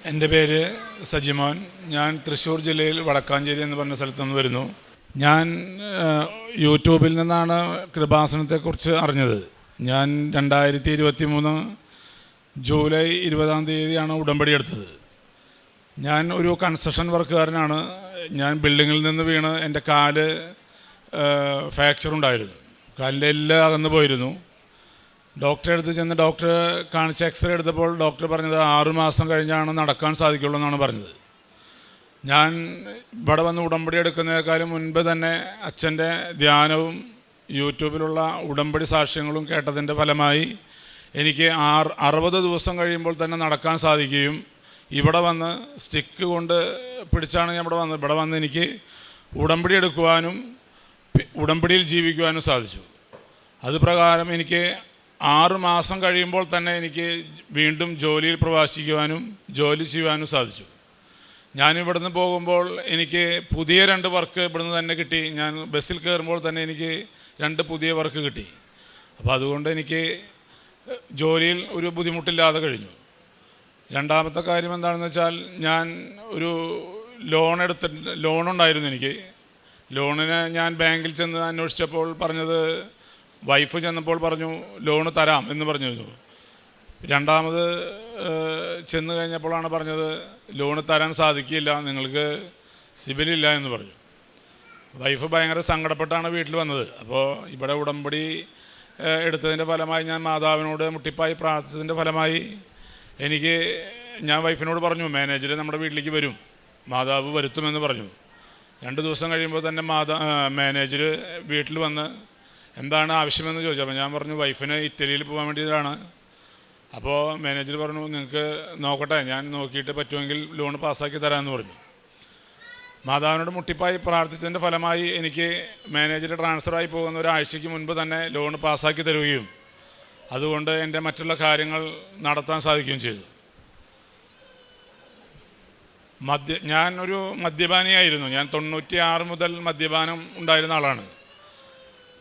എൻ്റെ പേര് സജിമോൻ. ഞാൻ തൃശ്ശൂർ ജില്ലയിൽ വടക്കാഞ്ചേരി എന്ന് പറഞ്ഞ സ്ഥലത്തു നിന്ന് വരുന്നു. ഞാൻ യൂട്യൂബിൽ നിന്നാണ് കൃപാസനത്തെക്കുറിച്ച് അറിഞ്ഞത്. ഞാൻ 2023 ജൂലൈ 20 ഉടമ്പടി എടുത്തത്. ഞാൻ ഒരു കൺസ്ട്രക്ഷൻ വർക്കുകാരനാണ്. ഞാൻ ബിൽഡിങ്ങിൽ നിന്ന് വീണ് എൻ്റെ കാല് ഫ്രാക്ചറുണ്ടായിരുന്നു. കാലിൻ്റെ എല്ലാം അകന്നു പോയിരുന്നു. ഡോക്ടറെ അടുത്ത് ചെന്ന് ഡോക്ടറെ കാണിച്ച് എക്സ്റേ എടുത്തപ്പോൾ ഡോക്ടർ പറഞ്ഞത് 6 മാസം കഴിഞ്ഞാണ് നടക്കാൻ സാധിക്കുള്ളൂ എന്നാണ് പറഞ്ഞത്. ഞാൻ ഇവിടെ വന്ന് ഉടമ്പടി എടുക്കുന്നതിനേക്കാളും മുൻപ് തന്നെ അച്ഛൻ്റെ ധ്യാനവും യൂട്യൂബിലുള്ള ഉടമ്പടി സാക്ഷ്യങ്ങളും കേട്ടതിൻ്റെ ഫലമായി എനിക്ക് 60 ദിവസം കഴിയുമ്പോൾ തന്നെ നടക്കാൻ സാധിക്കുകയും ഇവിടെ വന്ന് സ്റ്റിക്ക് കൊണ്ട് പിടിച്ചാണ് ഞാൻ ഇവിടെ വന്ന് എനിക്ക് ഉടമ്പടി എടുക്കുവാനും ഉടമ്പടിയിൽ ജീവിക്കുവാനും സാധിച്ചു. അത് പ്രകാരം എനിക്ക് 6 മാസം കഴിയുമ്പോൾ തന്നെ എനിക്ക് വീണ്ടും ജോലിയിൽ പ്രവേശിക്കുവാനും ജോലി ചെയ്യുവാനും സാധിച്ചു. ഞാനിവിടുന്ന് പോകുമ്പോൾ എനിക്ക് പുതിയ 2 വർക്ക് ഇവിടുന്ന് തന്നെ കിട്ടി. ഞാൻ ബസ്സിൽ കയറുമ്പോൾ തന്നെ എനിക്ക് 2 പുതിയ വർക്ക് കിട്ടി. അപ്പോൾ അതുകൊണ്ട് എനിക്ക് ജോലിയിൽ ഒരു ബുദ്ധിമുട്ടില്ലാതെ കഴിഞ്ഞു. രണ്ടാമത്തെ കാര്യം എന്താണെന്ന് വെച്ചാൽ, ഞാൻ ഒരു ലോണുണ്ടായിരുന്നു എനിക്ക്. ലോണിന് ഞാൻ ബാങ്കിൽ ചെന്ന് അന്വേഷിച്ചപ്പോൾ പറഞ്ഞത്, വൈഫ് ചെന്നപ്പോൾ പറഞ്ഞു ലോണ് തരാം എന്ന് പറഞ്ഞിരുന്നു. രണ്ടാമത് ചെന്ന് കഴിഞ്ഞപ്പോഴാണ് പറഞ്ഞത് ലോണ് തരാൻ സാധിക്കില്ല, നിങ്ങൾക്ക് സിബിലില്ല എന്ന് പറഞ്ഞു. വൈഫ് ഭയങ്കര സങ്കടപ്പെട്ടാണ് വീട്ടിൽ വന്നത്. അപ്പോൾ ഇവിടെ ഉടമ്പടി എടുത്തതിൻ്റെ ഫലമായി ഞാൻ മാതാവിനോട് മുട്ടിപ്പായി പ്രാർത്ഥിച്ചതിൻ്റെ ഫലമായി ഞാൻ വൈഫിനോട് പറഞ്ഞു, മാനേജർ നമ്മുടെ വീട്ടിലേക്ക് വരും, മാതാവ് വരുത്തുമെന്ന് പറഞ്ഞു. 2 ദിവസം കഴിയുമ്പോൾ തന്നെ മാനേജർ വീട്ടിൽ വന്ന് എന്താണ് ആവശ്യമെന്ന് ചോദിച്ചു. അപ്പോൾ ഞാൻ പറഞ്ഞു വൈഫിന് ഇറ്റലിയിൽ പോകാൻ വേണ്ടിയിട്ടാണ്. അപ്പോൾ മാനേജർ പറഞ്ഞു, നിങ്ങൾക്ക് നോക്കട്ടെ, ഞാൻ നോക്കിയിട്ട് പറ്റുമെങ്കിൽ ലോൺ പാസ്സാക്കി തരാമെന്ന് പറഞ്ഞു. മാതാവിനോട് മുട്ടിപ്പായി പ്രാർത്ഥിച്ചതിൻ്റെ ഫലമായി എനിക്ക് മാനേജർ ട്രാൻസ്ഫറായി പോകുന്ന ഒരാഴ്ചയ്ക്ക് മുൻപ് തന്നെ ലോൺ പാസ്സാക്കി തരുകയും അതുകൊണ്ട് എൻ്റെ മറ്റുള്ള കാര്യങ്ങൾ നടത്താൻ സാധിക്കുകയും ചെയ്തു. ഞാനൊരു മദ്യപാനിയായിരുന്നു. ഞാൻ 96 മുതൽ മദ്യപാനം ഉണ്ടായിരുന്ന ആളാണ്.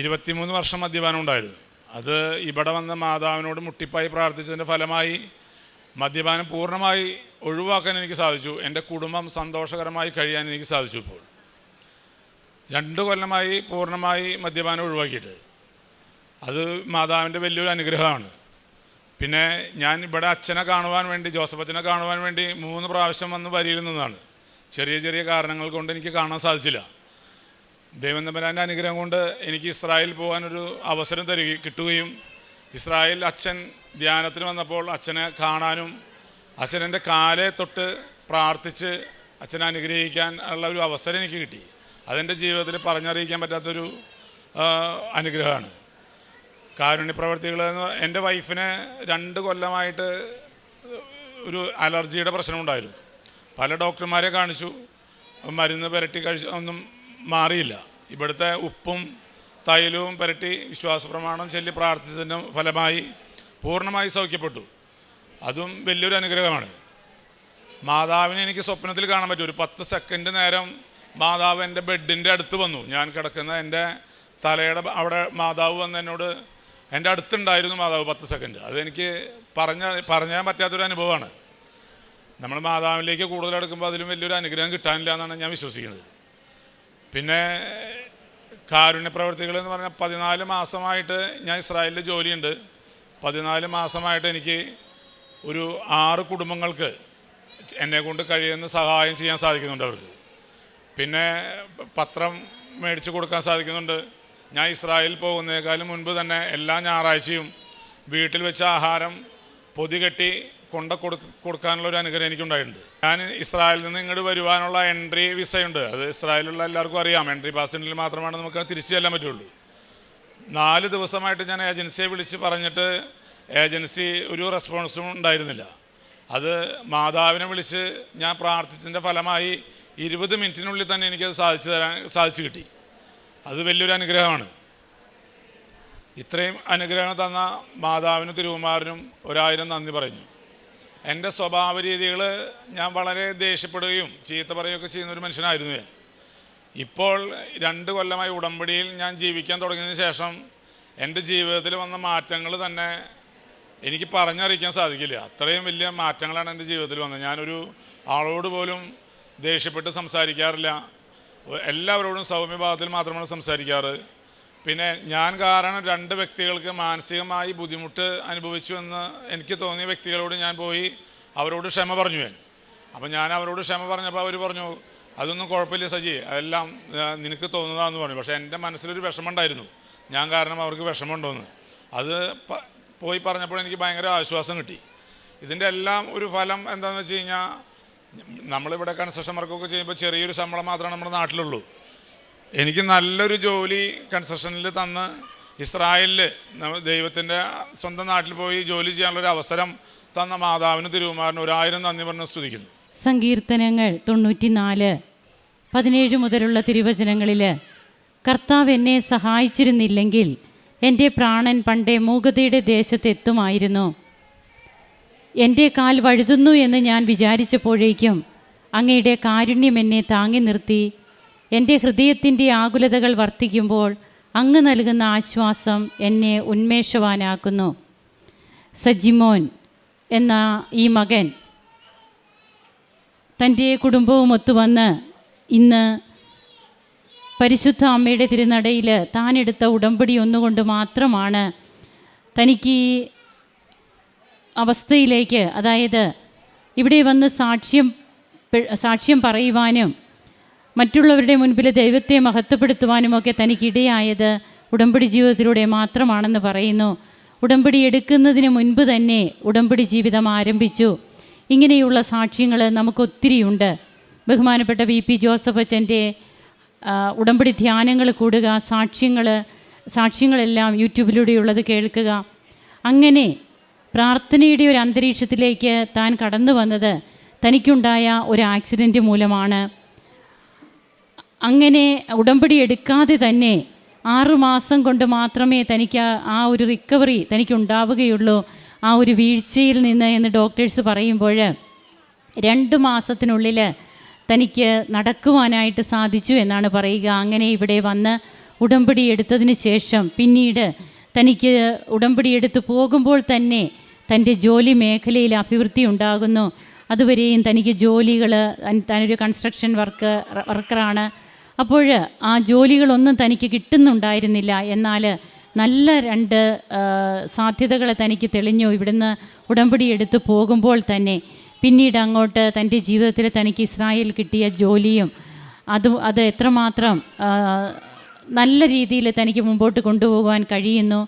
23 വർഷം മദ്യപാനം ഉണ്ടായിരുന്നു. അത് ഇവിടെ വന്ന് മാതാവിനോട് മുട്ടിപ്പായി പ്രാർത്ഥിച്ചതിൻ്റെ ഫലമായി മദ്യപാനം പൂർണ്ണമായി ഒഴിവാക്കാൻ എനിക്ക് സാധിച്ചു. എൻ്റെ കുടുംബം സന്തോഷകരമായി കഴിയാൻ എനിക്ക് സാധിച്ചു. ഇപ്പോൾ 2 കൊല്ലമായി പൂർണ്ണമായി മദ്യപാനം ഒഴിവാക്കിയിട്ട്. അത് മാതാവിൻ്റെ വലിയൊരു അനുഗ്രഹമാണ്. പിന്നെ ഞാൻ ഇവിടെ അച്ഛനെ കാണുവാൻ വേണ്ടി, ജോസഫ് അച്ഛനെ കാണുവാൻ വേണ്ടി 3 പ്രാവശ്യം വന്ന് വരിയിൽ നിന്നതാണ്. ചെറിയ ചെറിയ കാരണങ്ങൾ കൊണ്ട് എനിക്ക് കാണാൻ സാധിച്ചില്ല. ദൈവം തമ്പുരാൻ്റെ അനുഗ്രഹം കൊണ്ട് എനിക്ക് ഇസ്രായേൽ പോകാനൊരു അവസരം കിട്ടുകയും ഇസ്രായേൽ അച്ഛൻ ധ്യാനത്തിന് വന്നപ്പോൾ അച്ഛനെ കാണാനും അച്ഛനെൻ്റെ കാലെ തൊട്ട് പ്രാർത്ഥിച്ച് അച്ഛനെ അനുഗ്രഹിക്കാൻ ഉള്ള ഒരു അവസരം എനിക്ക് കിട്ടി. അതെൻ്റെ ജീവിതത്തിൽ പറഞ്ഞറിയിക്കാൻ പറ്റാത്തൊരു അനുഗ്രഹമാണ്. കാരുണ്യ പ്രവർത്തികൾ എൻ്റെ വൈഫിന് 2 കൊല്ലമായിട്ട് ഒരു അലർജിയുടെ പ്രശ്നമുണ്ടായിരുന്നു. പല ഡോക്ടർമാരെ കാണിച്ചു, മരുന്ന് പുരട്ടി ഒന്നും മാറിയില്ല. ഇവിടുത്തെ ഉപ്പും തൈലവും പുരട്ടി വിശ്വാസപ്രമാണം ചൊല്ലി പ്രാർത്ഥിച്ചതിൻ്റെ ഫലമായി പൂർണ്ണമായി സൗഖ്യപ്പെട്ടു. അതും വലിയൊരു അനുഗ്രഹമാണ്. മാതാവിനെ എനിക്ക് സ്വപ്നത്തിൽ കാണാൻ പറ്റും. ഒരു 10 സെക്കൻഡ് നേരം മാതാവ് എൻ്റെ ബെഡിൻ്റെ അടുത്ത് വന്നു. ഞാൻ കിടക്കുന്ന എൻ്റെ തലയുടെ അവിടെ മാതാവ് വന്ന് എന്നോട്, എൻ്റെ അടുത്തുണ്ടായിരുന്നു മാതാവ് 10 സെക്കൻഡ്. അതെനിക്ക് പറയാൻ പറ്റാത്തൊരു അനുഭവമാണ്. നമ്മൾ മാതാവിലേക്ക് കൂടുതൽ അടുക്കുമ്പോൾ അതിലും വലിയൊരു അനുഗ്രഹം കിട്ടാനില്ല എന്നാണ് ഞാൻ വിശ്വസിക്കുന്നത്. പിന്നെ കാരുണ്യ പ്രവർത്തികൾ എന്ന് പറഞ്ഞാൽ 14 മാസമായിട്ട് ഞാൻ ഇസ്രായേലിൽ ജോലിയുണ്ട്. 14 മാസമായിട്ട് എനിക്ക് ഒരു 6 കുടുംബങ്ങൾക്ക് എന്നെക്കൊണ്ട് കഴിയുന്ന സഹായം ചെയ്യാൻ സാധിക്കുന്നുണ്ട് അവർക്ക്. പിന്നെ പത്രം മേടിച്ച് കൊടുക്കാൻ സാധിക്കുന്നുണ്ട്. ഞാൻ ഇസ്രായേൽ പോകുന്നതിനേക്കാളും മുൻപ് തന്നെ എല്ലാ ഞായറാഴ്ചയും വീട്ടിൽ വെച്ച ആഹാരം പൊതികെട്ടി കൊടുക്കാനുള്ളൊരു അനുഗ്രഹം എനിക്കുണ്ടായിട്ടുണ്ട്. ഞാൻ ഇസ്രായേലിൽ നിന്ന് ഇങ്ങോട്ട് വരുവാനുള്ള എൻട്രി വിസയുണ്ട്. അത് ഇസ്രായേലിലുള്ള എല്ലാവർക്കും അറിയാം. എൻട്രി പാസ് ഉണ്ടെങ്കിൽ മാത്രമാണ് നമുക്ക് തിരിച്ചു ചെല്ലാൻ പറ്റുള്ളൂ. 4 ദിവസമായിട്ട് ഞാൻ ഏജൻസിയെ വിളിച്ച് പറഞ്ഞിട്ട് ഏജൻസി ഒരു റെസ്പോൺസും ഉണ്ടായിരുന്നില്ല. അത് മാതാവിനെ വിളിച്ച് ഞാൻ പ്രാർത്ഥിച്ചതിൻ്റെ ഫലമായി 20 മിനിറ്റിനുള്ളിൽ തന്നെ എനിക്കത് സാധിച്ചു കിട്ടി. അത് വലിയൊരു അനുഗ്രഹമാണ്. ഇത്രയും അനുഗ്രഹം തന്ന മാതാവിനും തിരുകുമാരനും 1000 നന്ദി പറയുന്നു. എൻ്റെ സ്വഭാവ രീതികൾ, ഞാൻ വളരെ ദേഷ്യപ്പെടുകയും ചീത്ത പറയുകയൊക്കെ ചെയ്യുന്നൊരു മനുഷ്യനായിരുന്നു ഞാൻ. ഇപ്പോൾ 2 കൊല്ലമായി ഉടമ്പടിയിൽ ഞാൻ ജീവിക്കാൻ തുടങ്ങിയതിന് ശേഷം എൻ്റെ ജീവിതത്തിൽ വന്ന മാറ്റങ്ങൾ തന്നെ എനിക്ക് പറഞ്ഞറിയിക്കാൻ സാധിക്കില്ല. അത്രയും വലിയ മാറ്റങ്ങളാണ് എൻ്റെ ജീവിതത്തിൽ വന്നത്. ഞാനൊരു ആളോട് പോലും ദേഷ്യപ്പെട്ട് സംസാരിക്കാറില്ല. എല്ലാവരോടും സൗമ്യഭാവത്തിൽ മാത്രമാണ് സംസാരിക്കാറ്. പിന്നെ ഞാൻ കാരണം 2 വ്യക്തികൾക്ക് മാനസികമായി ബുദ്ധിമുട്ട് അനുഭവിച്ചു എന്ന് എനിക്ക് തോന്നിയ വ്യക്തികളോട് ഞാൻ പോയി അവരോട് ക്ഷമ പറഞ്ഞു. അപ്പം ഞാൻ അവരോട് ക്ഷമ പറഞ്ഞപ്പോൾ അവർ പറഞ്ഞു, അതൊന്നും കുഴപ്പമില്ല സജി, അതെല്ലാം നിനക്ക് തോന്നുന്നതാണെന്ന് പറഞ്ഞു. പക്ഷേ എൻ്റെ മനസ്സിലൊരു വിഷമമുണ്ടായിരുന്നു, ഞാൻ കാരണം അവർക്ക് വിഷമമുണ്ടോയെന്ന്. അത് പോയി പറഞ്ഞപ്പോൾ എനിക്ക് ഭയങ്കര ആശ്വാസം കിട്ടി. ഇതിൻ്റെ എല്ലാം ഒരു ഫലം എന്താണെന്ന് വെച്ച് കഴിഞ്ഞാൽ, നമ്മളിവിടെ കൺസ്ട്രക്ഷൻ വർക്കൊക്കെ ചെയ്യുമ്പോൾ ചെറിയൊരു ശമ്പളം മാത്രമാണ് നമ്മുടെ നാട്ടിലുള്ളൂ. എനിക്ക് നല്ലൊരു ജോലി കൺസ്ട്രക്ഷനിൽ തന്ന് ഇസ്രായേലിൽ ദൈവത്തിൻ്റെ സ്വന്തം നാട്ടിൽ പോയി ജോലി ചെയ്യാനുള്ളൊരു അവസരം തന്ന മാതാവിന് തിരുകുമാരന് 1000 നന്ദി പറഞ്ഞ് സ്തുതിക്കുന്നു. സങ്കീർത്തനങ്ങൾ 94:17 മുതലുള്ള തിരുവചനങ്ങളിൽ, കർത്താവ് എന്നെ സഹായിച്ചിരുന്നില്ലെങ്കിൽ എൻ്റെ പ്രാണൻ പണ്ടേ മൂകതയുടെ ദേശത്തെത്തുമായിരുന്നു. എൻ്റെ കാൽ വഴുതുന്നു എന്ന് ഞാൻ വിചാരിച്ചപ്പോഴേക്കും അങ്ങയുടെ കാരുണ്യം എന്നെ താങ്ങി നിർത്തി. എൻ്റെ ഹൃദയത്തിൻ്റെ ആകുലതകൾ വർദ്ധിക്കുമ്പോൾ അങ്ങ് നൽകുന്ന ആശ്വാസം എന്നെ ഉന്മേഷവാനാക്കുന്നു. സജിമോൻ എന്ന ഈ മകൻ തൻ്റെ കുടുംബവും ഒത്തുവന്ന് ഇന്ന് പരിശുദ്ധ അമ്മയുടെ തിരുനടയിൽ താനെടുത്ത ഉടമ്പടി ഒന്നുകൊണ്ട് മാത്രമാണ് തനിക്ക് ഈ അവസ്ഥയിലേക്ക്, അതായത് ഇവിടെ വന്ന് സാക്ഷ്യം പറയുവാനും മറ്റുള്ളവരുടെ മുൻപിൽ ദൈവത്തെ മഹത്വപ്പെടുത്തുവാനുമൊക്കെ തനിക്കിടയായത് ഉടമ്പടി ജീവിതത്തിലൂടെ മാത്രമാണെന്ന് പറയുന്നു. ഉടമ്പടി എടുക്കുന്നതിന് മുൻപ് തന്നെ ഉടമ്പടി ജീവിതം ആരംഭിച്ചു. ഇങ്ങനെയുള്ള സാക്ഷ്യങ്ങൾ നമുക്കൊത്തിരിയുണ്ട്. ബഹുമാനപ്പെട്ട VP ജോസഫ് അച്ഛൻ്റെ ഉടമ്പടി ധ്യാനങ്ങൾ കൂടുക, സാക്ഷ്യങ്ങളെല്ലാം യൂട്യൂബിലൂടെയുള്ളത് കേൾക്കുക. അങ്ങനെ പ്രാർത്ഥനയുടെ ഒരു അന്തരീക്ഷത്തിലേക്ക് താൻ കടന്നു വന്നത് തനിക്കുണ്ടായ ഒരു ആക്സിഡൻറ്റ് മൂലമാണ്. അങ്ങനെ ഉടമ്പടി എടുക്കാതെ തന്നെ 6 മാസം കൊണ്ട് മാത്രമേ തനിക്ക് ആ ഒരു റിക്കവറി തനിക്കുണ്ടാവുകയുള്ളൂ ആ ഒരു വീഴ്ചയിൽ നിന്ന് എന്ന് ഡോക്ടേഴ്സ് പറയുമ്പോൾ 2 മാസത്തിനുള്ളിൽ തനിക്ക് നടക്കുവാനായിട്ട് സാധിച്ചു എന്നാണ് പറയുക. അങ്ങനെ ഇവിടെ വന്ന് ഉടമ്പടി എടുത്തതിന് ശേഷം പിന്നീട് തനിക്ക് ഉടമ്പടി എടുത്ത് പോകുമ്പോൾ തന്നെ തൻ്റെ ജോലി മേഖലയിൽ അഭിവൃദ്ധി ഉണ്ടാകുന്നു. അതുവരെയും തനിക്ക് ജോലികൾ, താനൊരു കൺസ്ട്രക്ഷൻ വർക്കറാണ്. അപ്പോൾ ആ ജോലികളൊന്നും തനിക്ക് കിട്ടുന്നുണ്ടായിരുന്നില്ല. എന്നാൽ നല്ല 2 സാധ്യതകൾ തനിക്ക് തെളിഞ്ഞു ഇവിടുന്ന് ഉടമ്പടി എടുത്ത് പോകുമ്പോൾ തന്നെ. പിന്നീട് അങ്ങോട്ട് തൻ്റെ ജീവിതത്തിൽ തനിക്ക് ഇസ്രായേൽ കിട്ടിയ ജോലിയും അത് എത്രമാത്രം നല്ല രീതിയിൽ തനിക്ക് മുമ്പോട്ട് കൊണ്ടുപോകാൻ കഴിയുന്നു.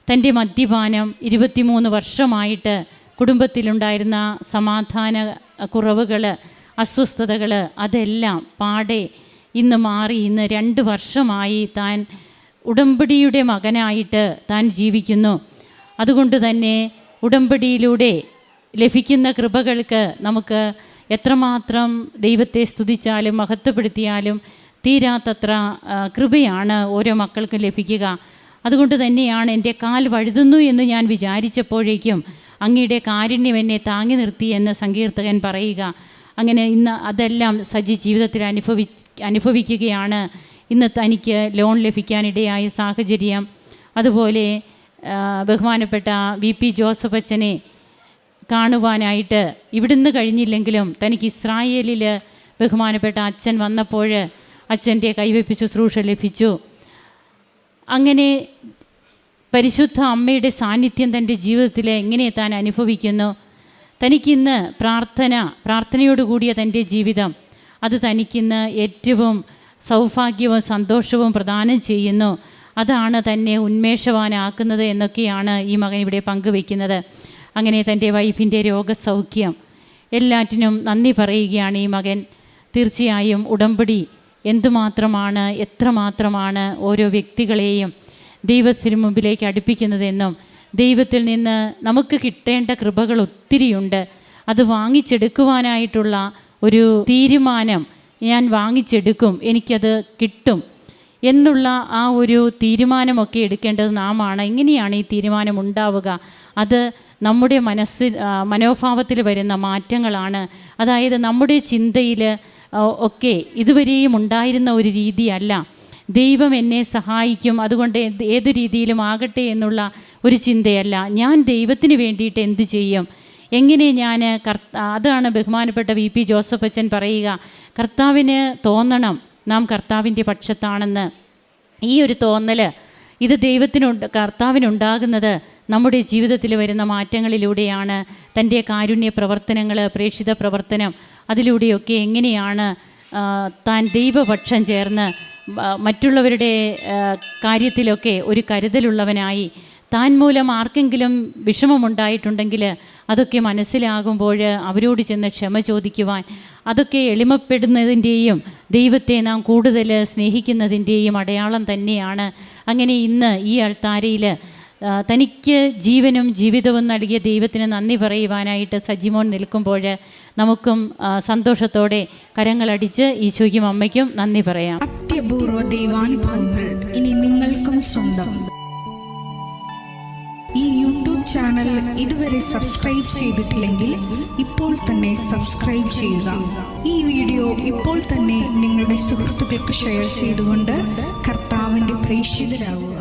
തൻ്റെ മദ്യപാനം 23 വർഷമായിട്ട് കുടുംബത്തിലുണ്ടായിരുന്ന സമാധാന കുറവുകൾ, അസ്വസ്ഥതകൾ അതെല്ലാം പാടെ ഇന്ന് മാറി. ഇന്ന് 2 വർഷമായി താൻ ഉടമ്പടിയുടെ മകനായിട്ട് താൻ ജീവിക്കുന്നു. അതുകൊണ്ട് തന്നെ ഉടമ്പടിയിലൂടെ ലഭിക്കുന്ന കൃപകൾക്ക് നമുക്ക് എത്രമാത്രം ദൈവത്തെ സ്തുതിച്ചാലും മഹത്വപ്പെടുത്തിയാലും തീരാത്തത്ര കൃപയാണ് ഓരോ മക്കൾക്കും ലഭിക്കുക. അതുകൊണ്ട് തന്നെയാണ് എൻ്റെ കാൽ വഴുതുന്നു എന്ന് ഞാൻ വിചാരിച്ചപ്പോഴേക്കും അങ്ങയുടെ കാരുണ്യം എന്നെ താങ്ങി നിർത്തി എന്ന് സങ്കീർത്തകൻ പറയുക. അങ്ങനെ ഇന്ന് അതെല്ലാം സജി ജീവിതത്തിൽ അനുഭവിക്കുകയാണ്. ഇന്ന് തനിക്ക് ലോൺ ലഭിക്കാനിടയായ സാഹചര്യം, അതുപോലെ ബഹുമാനപ്പെട്ട VP ജോസഫ് അച്ഛനെ കാണുവാനായിട്ട് ഇവിടുന്ന് കഴിഞ്ഞില്ലെങ്കിലും തനിക്ക് ഇസ്രായേലിൽ ബഹുമാനപ്പെട്ട അച്ഛൻ വന്നപ്പോൾ അച്ഛൻ്റെ കൈവയ്പ് ശുശ്രൂഷ ലഭിച്ചു. അങ്ങനെ പരിശുദ്ധ അമ്മയുടെ സാന്നിധ്യം തൻ്റെ ജീവിതത്തിൽ എങ്ങനെ താൻ അനുഭവിക്കുന്നു. തനിക്കിന്ന് പ്രാർത്ഥനയോടുകൂടിയ തൻ്റെ ജീവിതം അത് തനിക്കിന്ന് ഏറ്റവും സൗഭാഗ്യവും സന്തോഷവും പ്രദാനം ചെയ്യുന്നു. അതാണ് തന്നെ ഉന്മേഷവാനാക്കുന്നത് എന്നൊക്കെയാണ് ഈ മകൻ ഇവിടെ പങ്കുവയ്ക്കുന്നത്. അങ്ങനെ തൻ്റെ വൈഫിൻ്റെ രോഗസൗഖ്യം എല്ലാറ്റിനും നന്ദി പറയുകയാണ് ഈ മകൻ. തീർച്ചയായും ഉടമ്പടി എത്രമാത്രമാണ് ഓരോ വ്യക്തികളെയും ദൈവത്തിന് മുമ്പിലേക്ക് അടുപ്പിക്കുന്നതെന്നും ദൈവത്തിൽ നിന്ന് നമുക്ക് കിട്ടേണ്ട കൃപകൾ ഒത്തിരിയുണ്ട്. അത് വാങ്ങിച്ചെടുക്കുവാനായിട്ടുള്ള ഒരു തീരുമാനം, ഞാൻ വാങ്ങിച്ചെടുക്കും, എനിക്കത് കിട്ടും എന്നുള്ള ആ ഒരു തീരുമാനമൊക്കെ എടുക്കേണ്ടത് നാമാണ്. എങ്ങനെയാണ് ഈ തീരുമാനം ഉണ്ടാവുക? അത് നമ്മുടെ മനോഭാവത്തിൽ വരുന്ന മാറ്റങ്ങളാണ്. അതായത് നമ്മുടെ ചിന്തയിൽ ഒക്കെ ഇതുവരെയും ഉണ്ടായിരുന്ന ഒരു രീതിയല്ല. ദൈവം എന്നെ സഹായിക്കും, അതുകൊണ്ട് ഏത് രീതിയിലും ആകട്ടെ എന്നുള്ള ഒരു ചിന്തയല്ല. ഞാൻ ദൈവത്തിന് വേണ്ടിയിട്ട് എന്ത് ചെയ്യും, എങ്ങനെ ഞാൻ അതാണ് ബഹുമാനപ്പെട്ട VP ജോസഫ് അച്ഛൻ പറയുക, കർത്താവിന് തോന്നണം നാം കർത്താവിൻ്റെ പക്ഷത്താണെന്ന്. ഈ ഒരു തോന്നൽ ഇത് കർത്താവിനുണ്ടാകുന്നത് നമ്മുടെ ജീവിതത്തിൽ വരുന്ന മാറ്റങ്ങളിലൂടെയാണ്. തൻ്റെ കാരുണ്യ പ്രവർത്തനങ്ങൾ, പ്രേക്ഷിത പ്രവർത്തനം, അതിലൂടെയൊക്കെ എങ്ങനെയാണ് താൻ ദൈവപക്ഷം ചേർന്ന് മറ്റുള്ളവരുടെ കാര്യത്തിലൊക്കെ ഒരു കരുതലുള്ളവനായി, താൻ മൂലം ആർക്കെങ്കിലും വിഷമമുണ്ടായിട്ടുണ്ടെങ്കിൽ അതൊക്കെ മനസ്സിലാകുമ്പോൾ അവരോട് ചെന്ന് ക്ഷമ ചോദിക്കുവാൻ, അതൊക്കെ എളിമപ്പെടുന്നതിൻ്റെയും ദൈവത്തെ നാം കൂടുതൽ സ്നേഹിക്കുന്നതിൻ്റെയും അടയാളം തന്നെയാണ്. അങ്ങനെ ഇന്ന് ഈ അൾത്താരയിൽ തനിക്ക് ജീവനും ജീവിതവും നൽകിയ ദൈവത്തിന് നന്ദി പറയുവാനായിട്ട് സജിമോൻ നിൽക്കുമ്പോൾ നമുക്കും സന്തോഷത്തോടെ കരങ്ങളടിച്ച് ഈശോയ്ക്കും അമ്മയ്ക്കും നന്ദി പറയാം. അത്യപൂർവ ദൈവാനുഭവങ്ങൾ ഇനി നിങ്ങൾക്കും സ്വന്തം. ഈ യൂട്യൂബ് ചാനൽ ഇതുവരെ സബ്സ്ക്രൈബ് ചെയ്തിട്ടില്ലെങ്കിൽ ഇപ്പോൾ തന്നെ സബ്സ്ക്രൈബ് ചെയ്യുക. ഈ വീഡിയോ ഇപ്പോൾ തന്നെ നിങ്ങളുടെ സുഹൃത്തുക്കൾക്ക് ഷെയർ ചെയ്തുകൊണ്ട് കർത്താവിൻ്റെ പ്രേക്ഷിതരാകുക.